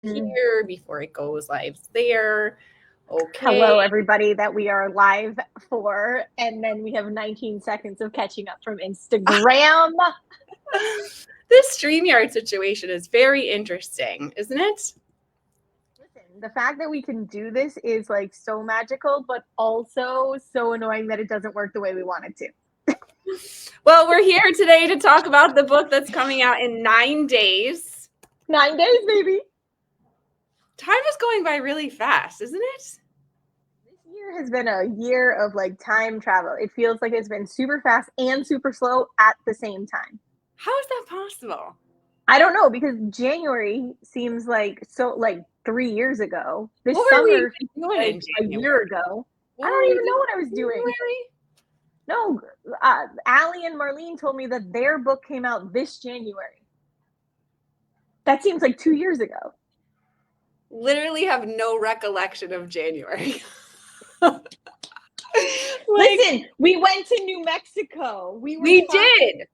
here before it goes live there. Okay. Hello, everybody that we are live for. And then we have 19 seconds of catching up from Instagram. This StreamYard situation is very interesting, isn't it? Listen, the fact that we can do this is like so magical, but also so annoying that it doesn't work the way we want it to. Well, we're here today to talk about the book that's coming out in 9 days. 9 days, baby. Time is going by really fast, isn't it? This year has been a year of like time travel. It feels like it's been super fast and super slow at the same time. How is that possible? I don't know, because January seems like so like 3 years ago. This What were we summer doing like in a January? year ago. What I were don't we even know doing what I was in doing. January? No, Allie and Marlene told me that their book came out this January. That seems like 2 years ago. Literally have no recollection of January. Listen, we went to New Mexico. We did.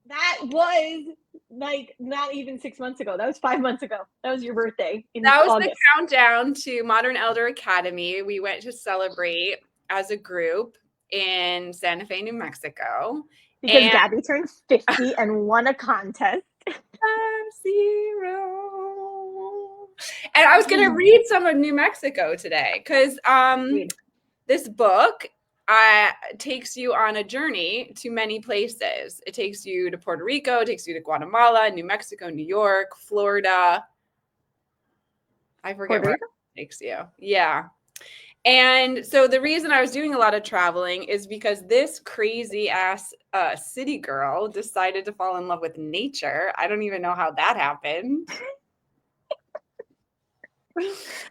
That was like not even 6 months ago. That was 5 months ago. That was your birthday in That was August. the countdown to Modern Elder Academy. We went to celebrate as a group in Santa Fe, New Mexico. Because Gabby turned 50 and won a contest. 0. And I was going to read some of New Mexico today because this book takes you on a journey to many places. It takes you to Puerto Rico, it takes you to Guatemala, New Mexico, New York, Florida. I forget where it takes you. Yeah. And so the reason I was doing a lot of traveling is because this crazy ass city girl decided to fall in love with nature. I don't even know how that happened.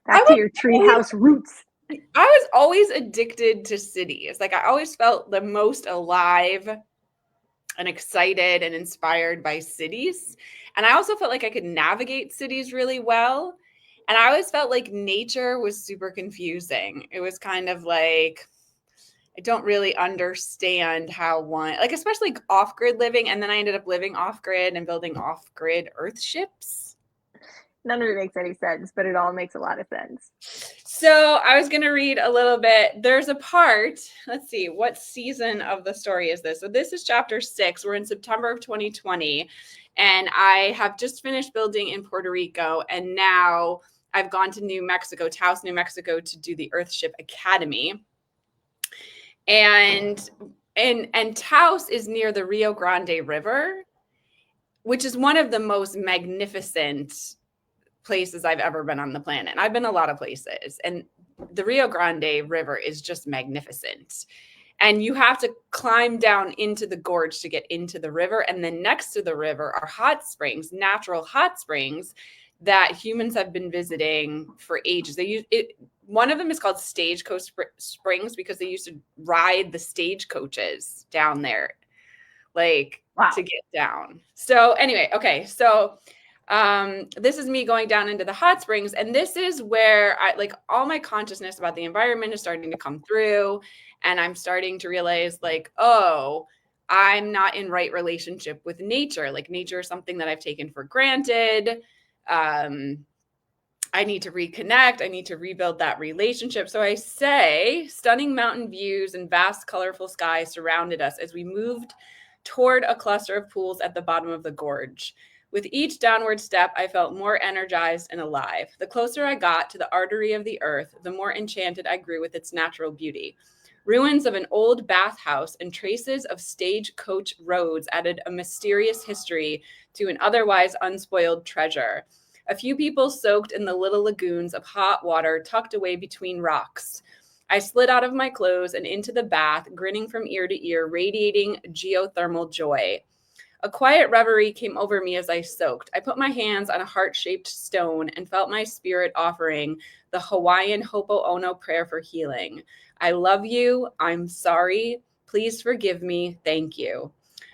Back to your treehouse roots. I was always addicted to cities. Like I always felt the most alive and excited and inspired by cities. And I also felt like I could navigate cities really well. And I always felt like nature was super confusing. It was kind of like, I don't really understand how one, like, especially off-grid living. And then I ended up living off-grid and building off-grid earth ships. None of it makes any sense, but it all makes a lot of sense. So I was going to read a little bit. There's a part, let's see, what season of the story is this? So this is chapter 6. We're in September of 2020. And I have just finished building in Puerto Rico. And now I've gone to New Mexico, Taos, New Mexico, to do the Earthship Academy. And Taos is near the Rio Grande River, which is one of the most magnificent places I've ever been on the planet. I've been a lot of places, and the Rio Grande River is just magnificent. And you have to climb down into the gorge to get into the river. And then next to the river are hot springs, natural hot springs that humans have been visiting for ages. They use it. One of them is called Stagecoach Springs because they used to ride the stagecoaches down there, like to get down. So anyway, okay. So this is me going down into the hot springs. And this is where I like all my consciousness about the environment is starting to come through. And I'm starting to realize like, oh, I'm not in right relationship with nature. Like nature is something that I've taken for granted. I need to reconnect. I need to rebuild that relationship. So I say stunning mountain views and vast colorful sky surrounded us as we moved toward a cluster of pools at the bottom of the gorge. With each downward step, I felt more energized and alive. The closer I got to the artery of the earth, the more enchanted I grew with its natural beauty. Ruins of an old bathhouse and traces of stagecoach roads added a mysterious history to an otherwise unspoiled treasure. A few people soaked in the little lagoons of hot water tucked away between rocks. I slid out of my clothes and into the bath, grinning from ear to ear, radiating geothermal joy. A quiet reverie came over me as I soaked. I put my hands on a heart-shaped stone and felt my spirit offering the Hawaiian Ho'oponopono prayer for healing. I love you. I'm sorry. Please forgive me. Thank you.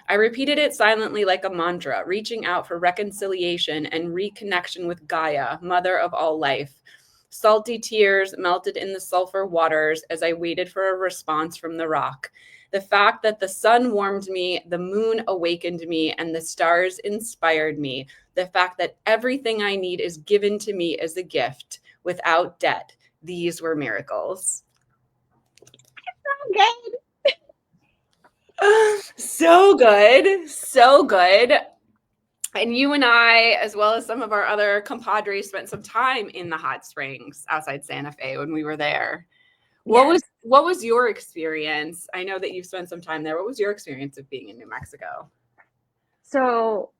I repeated it silently like a mantra, reaching out for reconciliation and reconnection with Gaia, mother of all life. Salty tears melted in the sulfur waters as I waited for a response from the rock. The fact that the sun warmed me, the moon awakened me, and the stars inspired me. the fact that everything I need is given to me as a gift without debt. These were miracles. Okay. So good. So good. And you and I, as well as some of our other compadres, spent some time in the hot springs outside Santa Fe when we were there. Yes. What was your experience? I know that you've spent some time there. What was your experience of being in New Mexico? So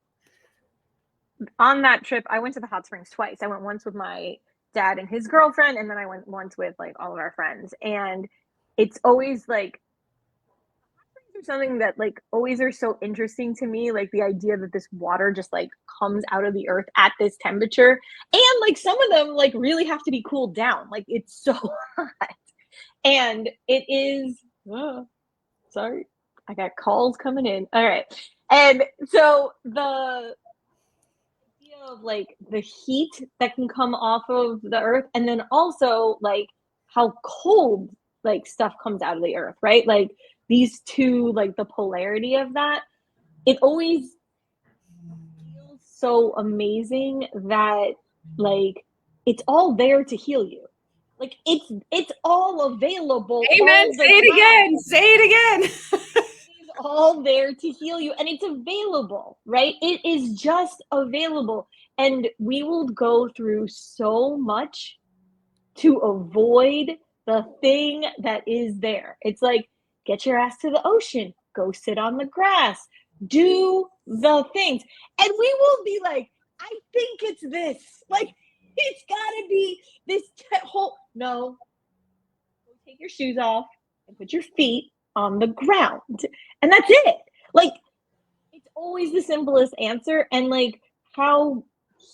on that trip, I went to the hot springs twice. I went once with my dad and his girlfriend, and then I went once with like all of our friends. And it's always like something that like always are so interesting to me, like the idea that this water just like comes out of the earth at this temperature, and like some of them like really have to be cooled down, like it's so hot. And it is sorry, I got calls coming in. All right. And so the idea of like the heat that can come off of the earth, and then also like how cold like stuff comes out of the earth, right? Like these two, like the polarity of that, it always feels so amazing that like it's all there to heal you. Like it's all available. Amen. All the Say it time. again. Say it again. It's all there to heal you, and it's available, right? It is just available. And we will go through so much to avoid the thing that is there. It's like, get your ass to the ocean, go sit on the grass, do the things. And we will be like, I think it's this. Like, it's gotta be this whole. No, take your shoes off and put your feet on the ground. And that's it. Like, it's always the simplest answer. And like how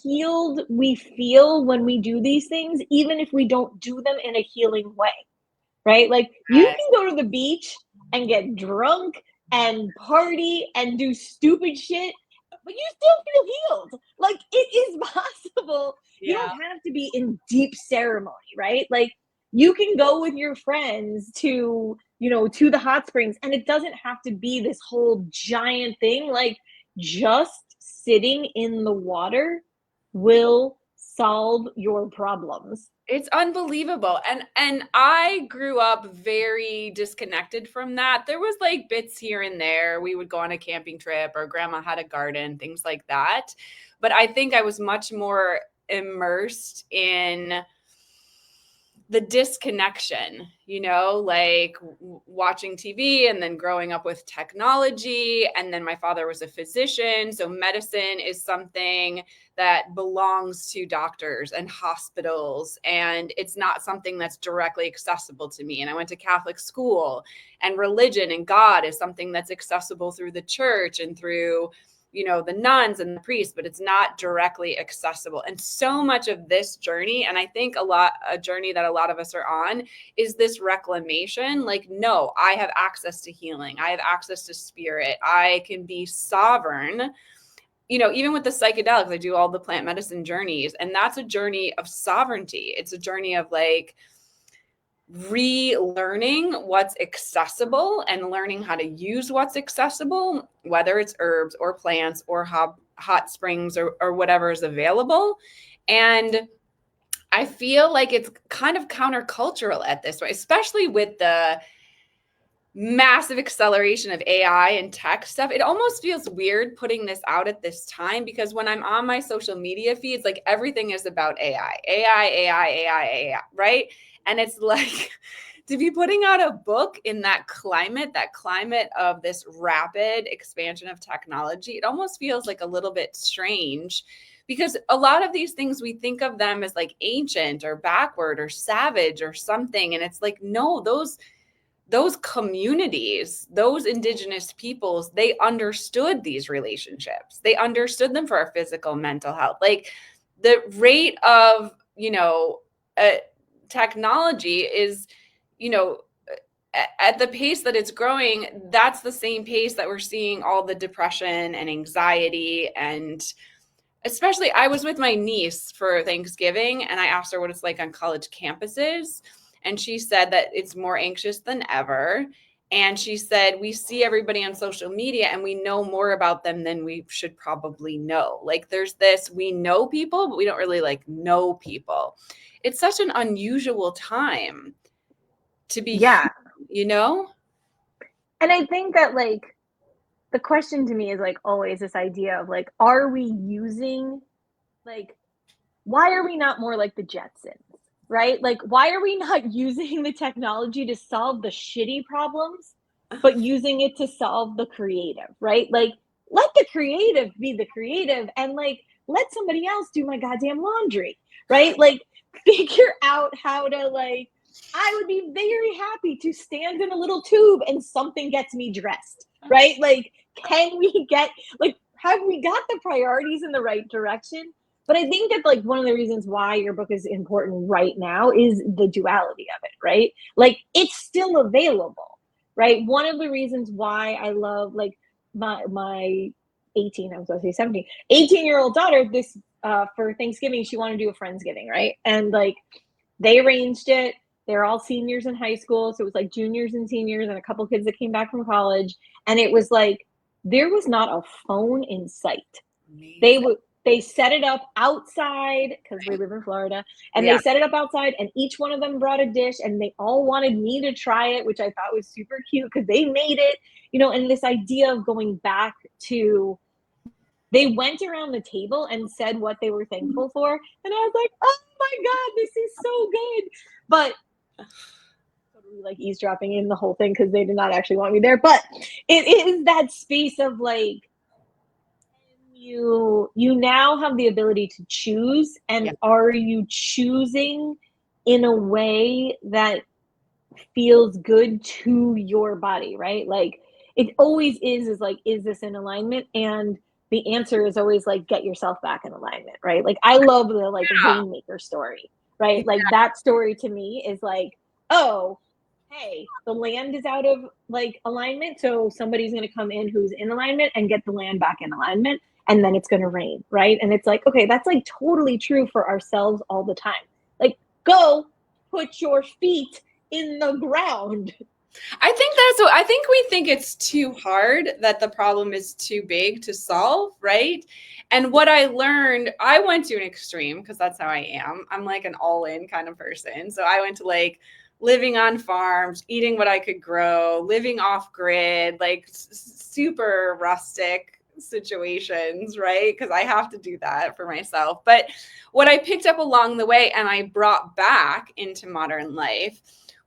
healed we feel when we do these things, even if we don't do them in a healing way, right? Like you can go to the beach and get drunk and party and do stupid shit, but you still feel healed. Like it is possible. You don't have to be in deep ceremony, right? Like you can go with your friends to, you know, to the hot springs, and it doesn't have to be this whole giant thing. Like just sitting in the water will solve your problems. It's unbelievable. And I grew up very disconnected from that. There was like bits here and there. We would go on a camping trip or grandma had a garden, things like that. But I think I was much more immersed in the disconnection, you know, like watching TV and then growing up with technology. And then my father was a physician. So medicine is something that belongs to doctors and hospitals. And it's not something that's directly accessible to me. And I went to Catholic school, and religion and God is something that's accessible through the church and through, you know, the nuns and the priests, but it's not directly accessible. And so much of this journey, and I think a journey that a lot of us are on, is this reclamation. Like, no, I have access to healing. I have access to spirit. I can be sovereign. You know, even with the psychedelics, I do all the plant medicine journeys, and that's a journey of sovereignty. It's a journey of like relearning what's accessible and learning how to use what's accessible, whether it's herbs or plants or hot springs or whatever is available. And I feel like it's kind of countercultural at this point, especially with the massive acceleration of AI and tech stuff. It almost feels weird putting this out at this time, because when I'm on my social media feeds, like everything is about AI, right? And it's like to be putting out a book in that climate of this rapid expansion of technology, it almost feels like a little bit strange, because a lot of these things, we think of them as like ancient or backward or savage or something. And it's like, no, those communities, those indigenous peoples, they understood these relationships. They understood them for our physical, mental health. Like the rate of, you know, technology is, you know, at the pace that it's growing, that's the same pace that we're seeing all the depression and anxiety. And especially, I was with my niece for Thanksgiving, and I asked her what it's like on college campuses. And she said that it's more anxious than ever. And she said, we see everybody on social media and we know more about them than we should probably know. Like there's this, we know people, but we don't really like know people. It's such an unusual time to be, Yeah. you know? And I think that like the question to me is like always this idea of like, are we using like, why are we not more like the Jetsons? Right? Like, why are we not using the technology to solve the shitty problems, but using it to solve the creative, right? Like, let the creative be the creative and like let somebody else do my goddamn laundry, right? Like, figure out how to like, I would be very happy to stand in a little tube and something gets me dressed, right? Like, can we get, like, have we got the priorities in the right direction? But I think that like one of the reasons why your book is important right now is the duality of it, right? Like it's still available, right? One of the reasons why I love like my 18, I was going to say 17, 18-year-old daughter this for Thanksgiving, she wanted to do a Friendsgiving, right? And like they arranged it. They're all seniors in high school. So it was like juniors and seniors and a couple kids that came back from college. And it was like there was not a phone in sight. They set it up outside because we live in Florida, and Yeah. they set it up outside, and each one of them brought a dish, and they all wanted me to try it, which I thought was super cute because they made it, you know. And this idea of going back to, they went around the table and said what they were thankful for, and I was like, oh my god, this is so good. But totally like eavesdropping in the whole thing because they did not actually want me there, but it is that space of like you now have the ability to choose, and Yeah. are you choosing in a way that feels good to your body, right? Like it always is like, is this in alignment? And the answer is always like, get yourself back in alignment, right? Like I love the like Rainmaker story, right? Like that story to me is like, oh, hey, the land is out of like alignment, so somebody's going to come in who's in alignment and get the land back in alignment, and then it's going to rain, right? And it's like, okay, that's like totally true for ourselves all the time. Like go put your feet in the ground. I think that's what I think. We think it's too hard, that the problem is too big to solve, right? And what I learned, I went to an extreme because that's how I am. I'm like an all-in kind of person. So I went to like living on farms, eating what I could grow, living off grid, like super rustic situations, right? Because I have to do that for myself. But what I picked up along the way and I brought back into modern life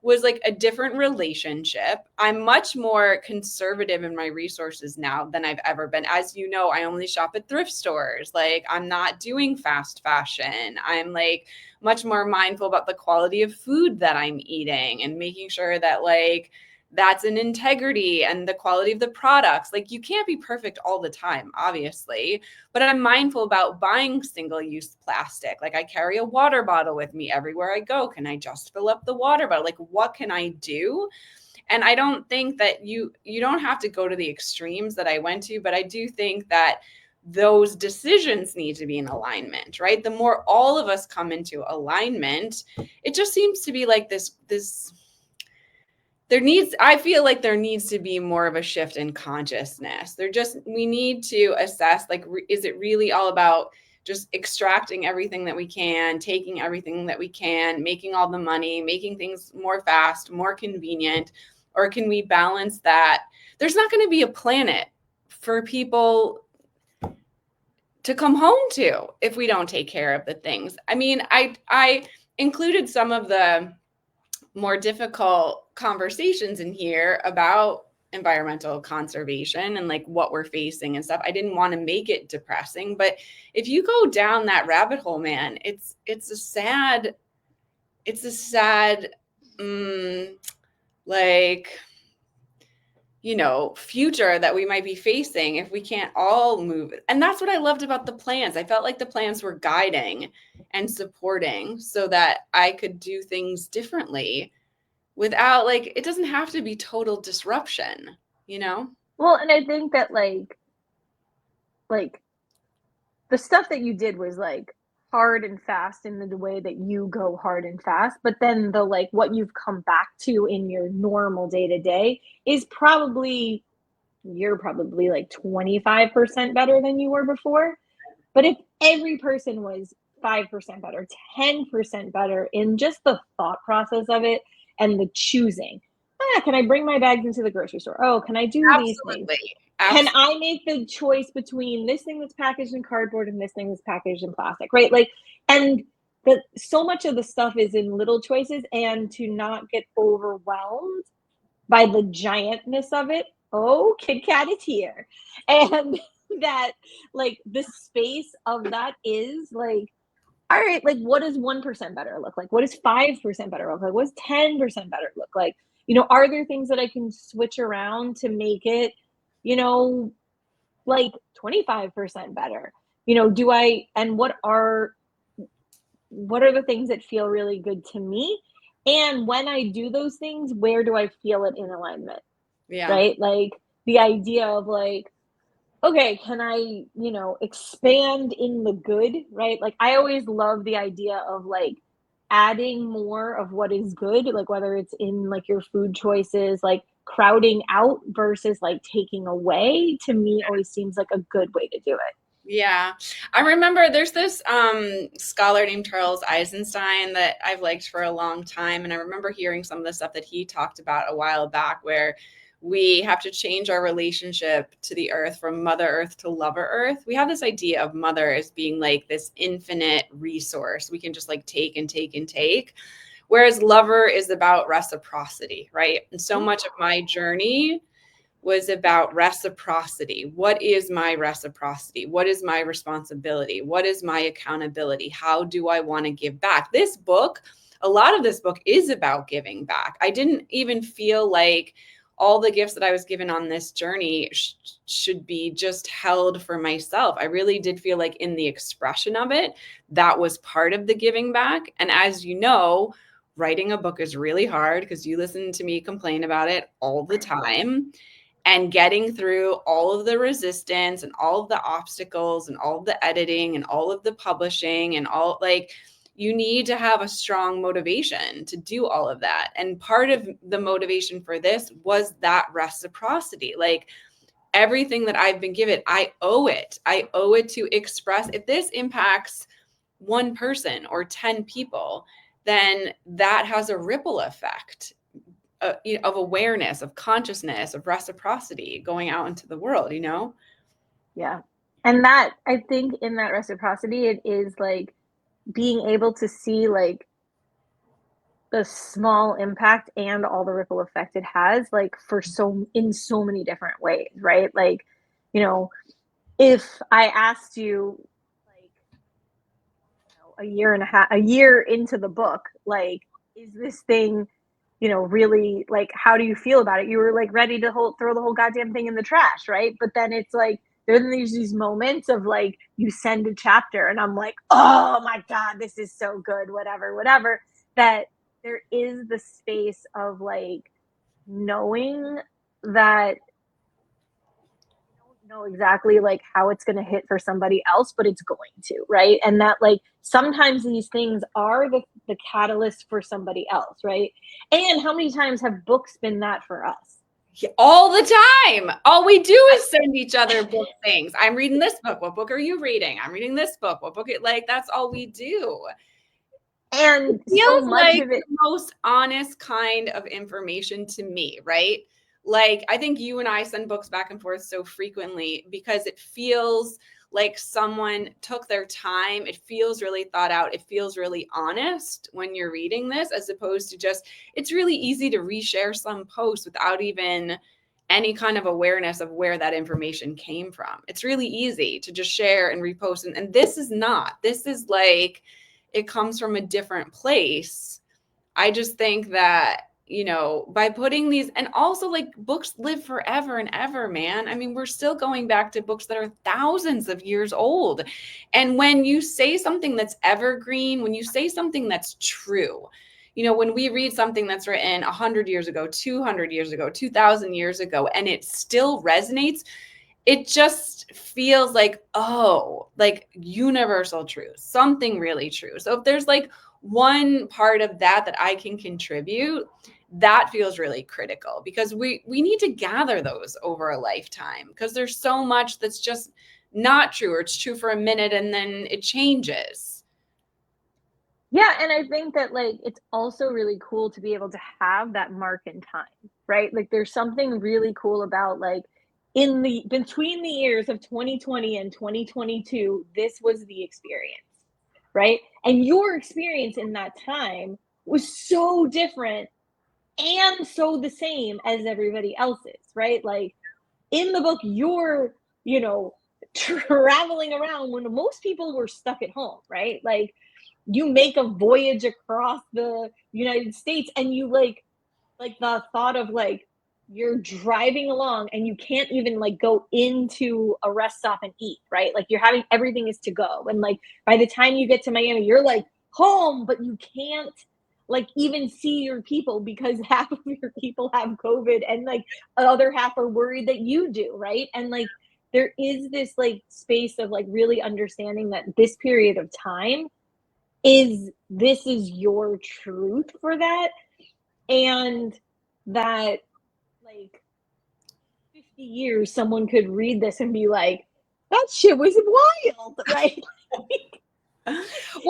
was like a different relationship. I'm much more conservative in my resources now than I've ever been. As you know, I only shop at thrift stores. Like I'm not doing fast fashion. I'm like much more mindful about the quality of food that I'm eating and making sure that like that's an integrity and the quality of the products. Like you can't be perfect all the time, obviously, but I'm mindful about buying single-use plastic. Like I carry a water bottle with me everywhere I go. Can I just fill up the water bottle? Like what can I do? And I don't think that you don't have to go to the extremes that I went to, but I do think that those decisions need to be in alignment, right? The more all of us come into alignment, it just seems to be like this I feel like there needs to be more of a shift in consciousness. We need to assess, like, is it really all about just extracting everything that we can, taking everything that we can, making all the money, making things more fast, more convenient, or can we balance that? There's not going to be a planet for people to come home to if we don't take care of the things. I mean, I included some of the more difficult conversations in here about environmental conservation and like what we're facing and stuff. I didn't want to make it depressing, but if you go down that rabbit hole, man, it's a sad like, you know, future that we might be facing if we can't all move. And that's what I loved about the plans. I felt like the plans were guiding and supporting so that I could do things differently without, like, it doesn't have to be total disruption, you know? Well, and I think that like the stuff that you did was like hard and fast in the way that you go hard and fast, but then the like what you've come back to in your normal day to day is probably you're probably like 25% better than you were before. But if every person was 5% better, 10% better in just the thought process of it and the choosing, can I bring my bags into the grocery store? Oh, can I do these things? Absolutely. Can Absolutely. I make the choice between this thing that's packaged in cardboard and this thing that's packaged in plastic, right? Like, and so much of the stuff is in little choices, and to not get overwhelmed by the giantness of it. Oh, Kit Kat is here. And that, like, the space of that is like, all right, like, what does 1% better look like? What does 5% better look like? What does 10% better look like? Are there things that I can switch around to make it, you know, like 25% better? Do I, and what are the things that feel really good to me? And when I do those things, where do I feel it in alignment? Yeah. Right? Like the idea of like, okay, can I, expand in the good, right? Like I always love the idea of like adding more of what is good, like whether it's in like your food choices, like crowding out versus like taking away, to me always seems like a good way to do it. Yeah. I remember there's this scholar named Charles Eisenstein that I've liked for a long time. And I remember hearing some of the stuff that he talked about a while back, where we have to change our relationship to the earth from Mother Earth to Lover Earth. We have this idea of Mother as being like this infinite resource. We can just like take and take and take. Whereas Lover is about reciprocity, right? And so much of my journey was about reciprocity. What is my reciprocity? What is my responsibility? What is my accountability? How do I want to give back? This book, a lot of this book is about giving back. I didn't even feel like all the gifts that I was given on this journey should be just held for myself. I really did feel like in the expression of it, that was part of the giving back. And as you know, writing a book is really hard because you listen to me complain about it all the time, and getting through all of the resistance and all of the obstacles and all of the editing and all of the publishing and all, like, you need to have a strong motivation to do all of that. And part of the motivation for this was that reciprocity. Like, everything that I've been given, I owe it. I owe it to express. If this impacts one person or 10 people, then that has a ripple effect of awareness, of consciousness, of reciprocity going out into the world. Yeah. And that, I think in that reciprocity, it is like being able to see like the small impact and all the ripple effect it has, like for in so many different ways, right? Like, you know, if I asked you like, a year into the book, like, is this thing, really like, how do you feel about it? You were like ready to throw the whole goddamn thing in the trash, right? But then it's like, then there's these moments of like, you send a chapter and I'm like, oh my God, this is so good, whatever, that there is the space of like knowing that know exactly like how it's going to hit for somebody else, but it's going to, right? And that like sometimes these things are the catalyst for somebody else, right? And how many times have books been that for us? All the time. All we do is send each other book things. I'm reading this book. What book are you reading? I'm reading this book. What book? Like, that's all we do. And It so feels much like of it, the most honest kind of information to me, right? Like, I think you and I send books back and forth so frequently because it feels like someone took their time. It feels really thought out. It feels really honest when you're reading this, as opposed to just, it's really easy to reshare some post without even any kind of awareness of where that information came from. It's really easy to just share and repost. And this is not. This is like, it comes from a different place. I just think that, by putting these, and also like books live forever and ever, man. I mean, we're still going back to books that are thousands of years old. And when you say something that's evergreen, when you say something that's true, when we read something that's written 100 years ago, 200 years ago, 2000 years ago, and it still resonates, it just feels like, oh, like universal truth, something really true. So if there's like one part of that I can contribute, that feels really critical, because we need to gather those over a lifetime, because there's so much that's just not true, or it's true for a minute and then it changes. Yeah, and I think that, like, it's also really cool to be able to have that mark in time, right? Like, there's something really cool about, like, in the between the years of 2020 and 2022, this was the experience, right? And your experience in that time was so different and so the same as everybody else's, right? Like, in the book, you're, you know, traveling around when most people were stuck at home, right? Like, you make a voyage across the United States and you like the thought of like you're driving along and you can't even like go into a rest stop and eat, right? Like you're having everything is to go. And like by the time you get to Miami, you're like home, but you can't like even see your people because half of your people have COVID and like the other half are worried that you do, right? And like there is this like space of like really understanding that this period of time is this is your truth for that, and that like 50 years someone could read this and be like that shit was wild, right? Well,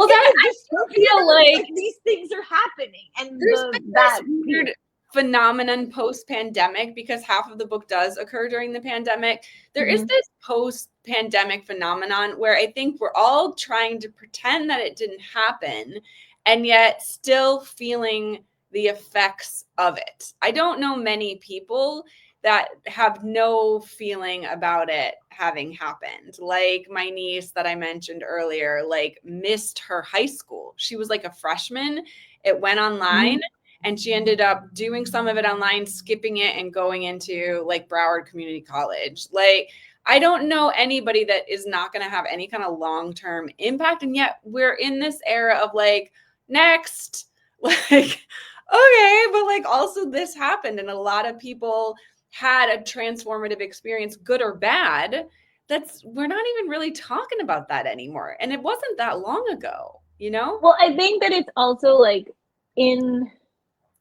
Yeah, that I just feel like these things are happening and there's the been that this weird phenomenon post-pandemic, because half of the book does occur during the pandemic. There is Mhm. this post-pandemic phenomenon where I think we're all trying to pretend that it didn't happen and yet still feeling the effects of it. I don't know many people that have no feeling about it having happened. Like my niece that I mentioned earlier, like missed her high school. She was like a freshman. It went online, Mhm. and she ended up doing some of it online, skipping it and going into like Broward Community College. Like, I don't know anybody that is not going to have any kind of long-term impact. And yet we're in this era of like, next, like, okay, but like also this happened. And a lot of people had a transformative experience, good or bad. That's, we're not even really talking about that anymore. And it wasn't that long ago, you know? Well, I think that it's also like in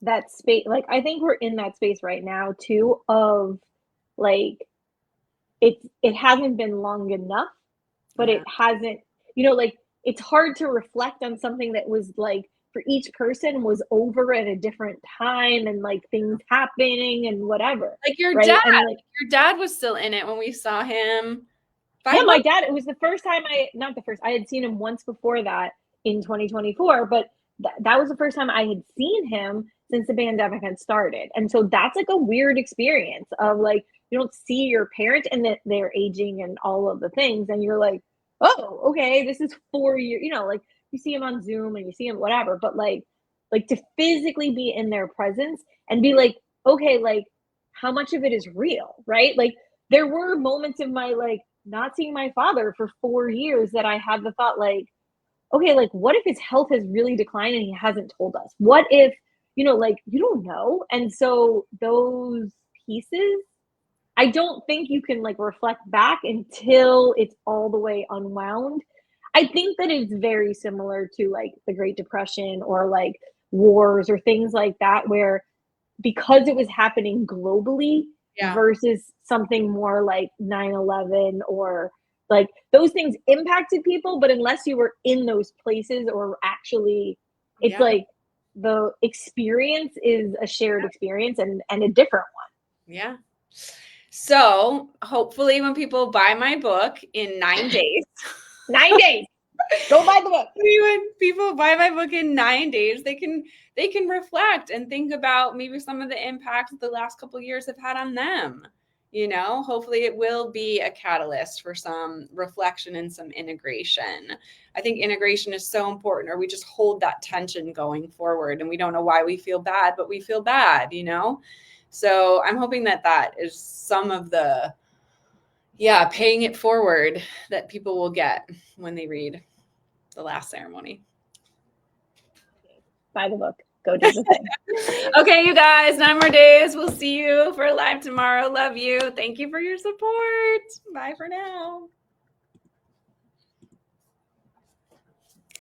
that space, like I think we're in that space right now too of like it hasn't been long enough, but it Yeah. hasn't, like it's hard to reflect on something that was like for each person was over at a different time and like things happening and whatever, Like your right? dad, And like your dad was still in it when we saw him yeah, 5 my months. dad, it was the first time not the first, I had seen him once before that in 2024, but that was the first time I had seen him since the pandemic had started. And so that's like a weird experience of like, you don't see your parent and that they're aging and all of the things. And you're like, oh, okay, this is 4 years, like you see him on Zoom and you see him whatever, but like to physically be in their presence and be like, okay, like how much of it is real, right? Like there were moments in my like not seeing my father for 4 years that I had the thought like, okay, like what if his health has really declined and he hasn't told us? What if, like you don't know? And so those pieces, I don't think you can like reflect back until it's all the way unwound. I think that it's very similar to like the Great Depression or like wars or things like that, where because it was happening globally Yeah. versus something more like 9/11 or like those things impacted people, but unless you were in those places or actually it's Yeah. like the experience is a shared experience and a different Yeah. So hopefully when people buy my book in 9 days, one. 9 days. Go buy the book. when people buy my book in 9 days, they can reflect and think about maybe some of the impacts the last couple of years have had on them. Hopefully it will be a catalyst for some reflection and some integration. I think integration is so important, or we just hold that tension going forward and we don't know why we feel bad, but we feel bad. So I'm hoping that is some of the, yeah, paying it forward that people will get when they read The Last Ceremony. Buy the book. Go do the thing. Okay, you guys, 9 more days. We'll see you for live tomorrow. Love you. Thank you for your support. Bye for now.